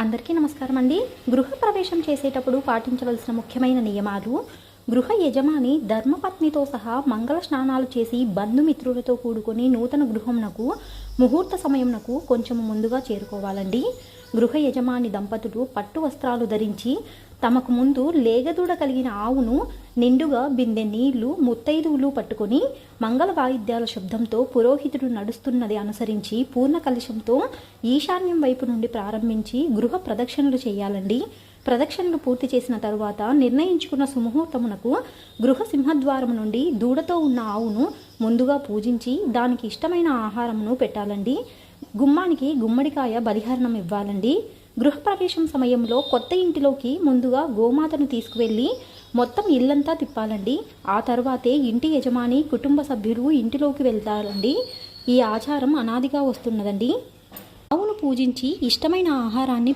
అందరికీ నమస్కారం అండి. గృహప్రవేశం చేసేటప్పుడు పాటించవలసిన ముఖ్యమైన నియమాలు. గృహ యజమాని ధర్మపత్నితో సహా మంగళ స్నానాలు చేసి బంధుమిత్రులతో కూడుకొని నూతన గృహంనకు ముహూర్త సమయంనకు కొంచెం ముందుగా చేరుకోవాలండి. గృహ యజమాని దంపతులు పట్టు వస్త్రాలు ధరించి తమకు ముందు లేగదూడ కలిగిన ఆవును నిండుగా బిందె నీళ్లు ముత్తైదువులు పట్టుకొని మంగళ వాయిద్యాల శబ్దంతో పురోహితుడు నడుస్తున్నది అనుసరించి పూర్ణ కలశంతో ఈశాన్యం వైపు నుండి ప్రారంభించి గృహ ప్రదక్షిణలు చేయాలండి. ప్రదక్షిణలు పూర్తి చేసిన తరువాత నిర్ణయించుకున్న సుముహూర్తమునకు గృహ సింహద్వారం నుండి దూడతో ఉన్న ఆవును ముందుగా పూజించి దానికి ఇష్టమైన ఆహారమును పెట్టాలండి. గుమ్మానికి గుమ్మడికాయ బలిహరణం ఇవ్వాలండి. గృహప్రవేశం సమయంలో కొత్త ఇంటిలోకి ముందుగా గోమాతను తీసుకువెళ్ళి మొత్తం ఇల్లంతా తిప్పాలండి. ఆ తర్వాతే ఇంటి యజమాని కుటుంబ సభ్యులు ఇంటిలోకి వెళ్తారండి. ఈ ఆచారం అనాదిగా వస్తున్నదండి. ఆవును పూజించి ఇష్టమైన ఆహారాన్ని